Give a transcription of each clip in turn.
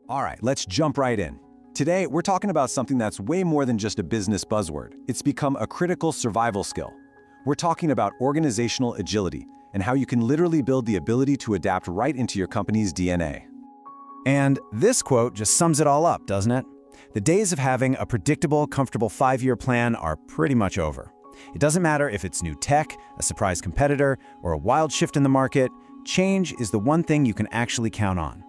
All right, let's jump right in. Today, we're talking about something that's way more than just a business buzzword. It's become a critical survival skill. We're talking about organizational agility and how you can literally build the ability to adapt right into your company's DNA. And this quote just sums it all up, doesn't it? The days of having a predictable, comfortable 5-year plan are pretty much over. It doesn't matter if it's new tech, a surprise competitor, or a wild shift in the market, change is the one thing you can actually count on.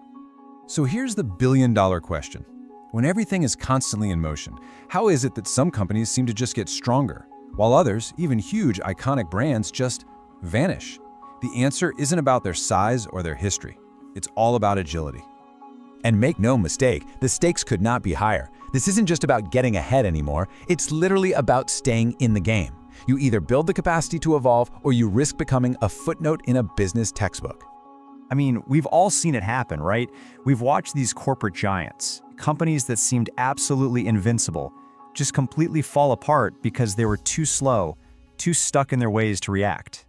So here's the billion-dollar question. When everything is constantly in motion, how is it that some companies seem to just get stronger, while others, even huge, iconic brands, just vanish? The answer isn't about their size or their history. It's all about agility. And make no mistake, the stakes could not be higher. This isn't just about getting ahead anymore. It's literally about staying in the game. You either build the capacity to evolve or you risk becoming a footnote in a business textbook. I mean, we've all seen it happen, right? We've watched these corporate giants, companies that seemed absolutely invincible, just completely fall apart because they were too slow, too stuck in their ways to react.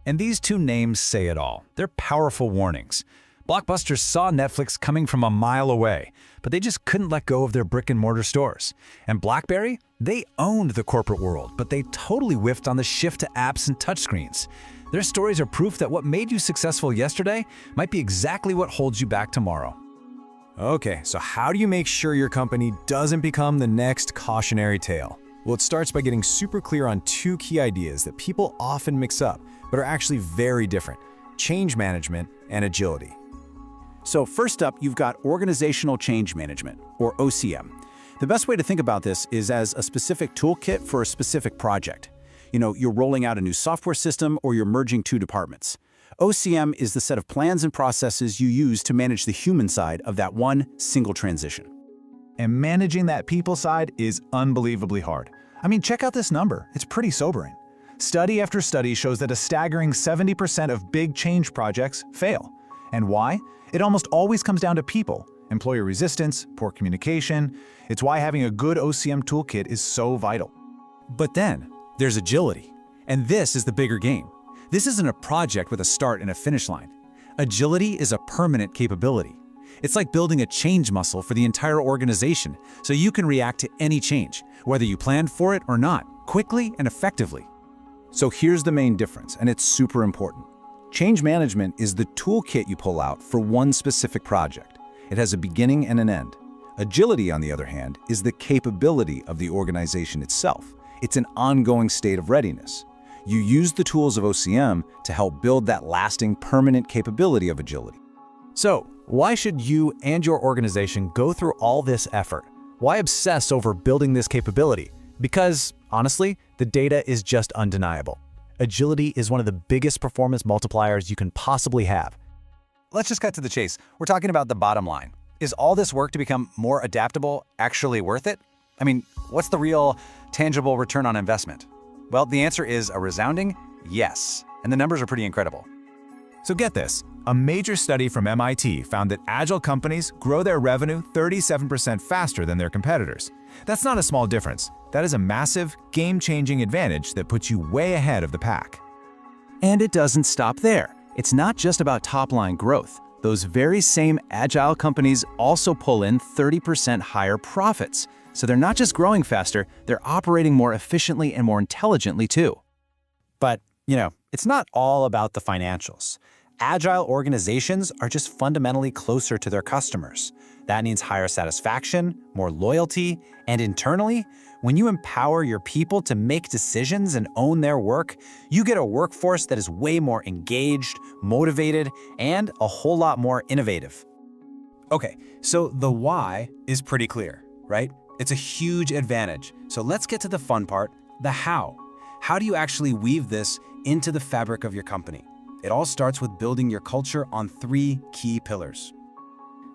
And these two names say it all. They're powerful warnings. Blockbusters saw Netflix coming from a mile away, but they just couldn't let go of their brick-and-mortar stores. And BlackBerry, they owned the corporate world, but they totally whiffed on the shift to apps and touchscreens. Their stories are proof that what made you successful yesterday might be exactly what holds you back tomorrow. Okay, so how do you make sure your company doesn't become the next cautionary tale? Well, it starts by getting super clear on two key ideas that people often mix up, but are actually very different: change management and agility. So first up, you've got organizational change management, or OCM. The best way to think about this is as a specific toolkit for a specific project. You're rolling out a new software system or you're merging two departments. OCM is the set of plans and processes you use to manage the human side of that one single transition. And managing that people side is unbelievably hard. I mean, check out this number. It's pretty sobering. Study after study shows that a staggering 70% of big change projects fail. And why? It almost always comes down to people, employee resistance, poor communication. It's why having a good OCM toolkit is so vital. But then, there's agility. And this is the bigger game. This isn't a project with a start and a finish line. Agility is a permanent capability. It's like building a change muscle for the entire organization, so you can react to any change, whether you planned for it or not, quickly and effectively. So here's the main difference, and it's super important. Change management is the toolkit you pull out for one specific project. It has a beginning and an end. Agility, on the other hand, is the capability of the organization itself. It's an ongoing state of readiness. You use the tools of OCM to help build that lasting, permanent capability of agility. So, why should you and your organization go through all this effort? Why obsess over building this capability? Because, honestly, the data is just undeniable. Agility is one of the biggest performance multipliers you can possibly have. Let's just cut to the chase. We're talking about the bottom line. Is all this work to become more adaptable actually worth it? I mean, what's the real, tangible return on investment? Well, the answer is a resounding yes, and the numbers are pretty incredible. So get this, a major study from MIT found that agile companies grow their revenue 37% faster than their competitors. That's not a small difference. That is a massive, game-changing advantage that puts you way ahead of the pack. And it doesn't stop there. It's not just about top-line growth. Those very same agile companies also pull in 30% higher profits. So they're not just growing faster, they're operating more efficiently and more intelligently too. But, it's not all about the financials. Agile organizations are just fundamentally closer to their customers. That means higher satisfaction, more loyalty, and internally, when you empower your people to make decisions and own their work, you get a workforce that is way more engaged, motivated, and a whole lot more innovative. Okay, so the why is pretty clear, right? It's a huge advantage. So let's get to the fun part, the how. How do you actually weave this into the fabric of your company? It all starts with building your culture on 3 key pillars.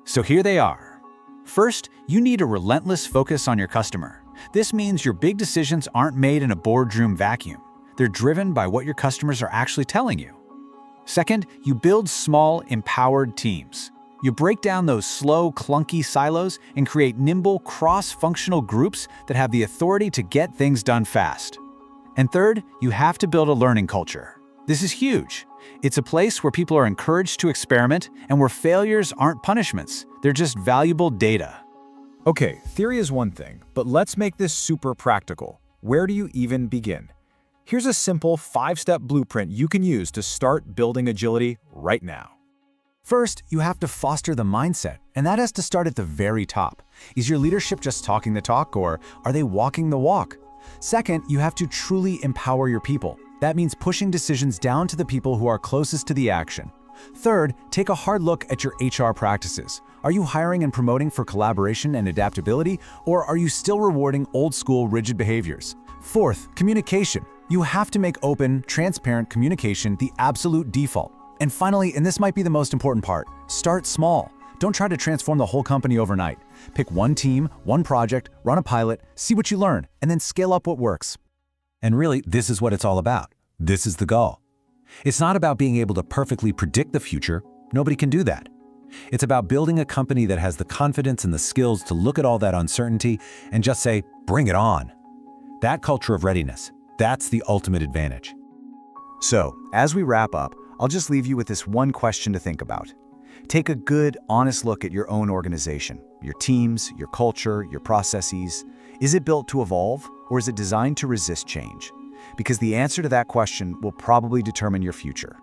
So here they are. First, you need a relentless focus on your customer. This means your big decisions aren't made in a boardroom vacuum. They're driven by what your customers are actually telling you. Second, you build small, empowered teams. You break down those slow, clunky silos and create nimble, cross-functional groups that have the authority to get things done fast. And third, you have to build a learning culture. This is huge. It's a place where people are encouraged to experiment and where failures aren't punishments. They're just valuable data. Okay, theory is one thing, but let's make this super practical. Where do you even begin? Here's a simple 5-step blueprint you can use to start building agility right now. First, you have to foster the mindset, and that has to start at the very top. Is your leadership just talking the talk, or are they walking the walk? Second, you have to truly empower your people. That means pushing decisions down to the people who are closest to the action. Third, take a hard look at your HR practices. Are you hiring and promoting for collaboration and adaptability, or are you still rewarding old-school rigid behaviors? Fourth, communication. You have to make open, transparent communication the absolute default. And finally, and this might be the most important part, start small. Don't try to transform the whole company overnight. Pick one team, one project, run a pilot, see what you learn, and then scale up what works. And really, this is what it's all about. This is the goal. It's not about being able to perfectly predict the future. Nobody can do that. It's about building a company that has the confidence and the skills to look at all that uncertainty and just say, bring it on. That culture of readiness, that's the ultimate advantage. So, as we wrap up, I'll just leave you with this one question to think about. Take a good, honest look at your own organization, your teams, your culture, your processes. Is it built to evolve, or is it designed to resist change? Because the answer to that question will probably determine your future.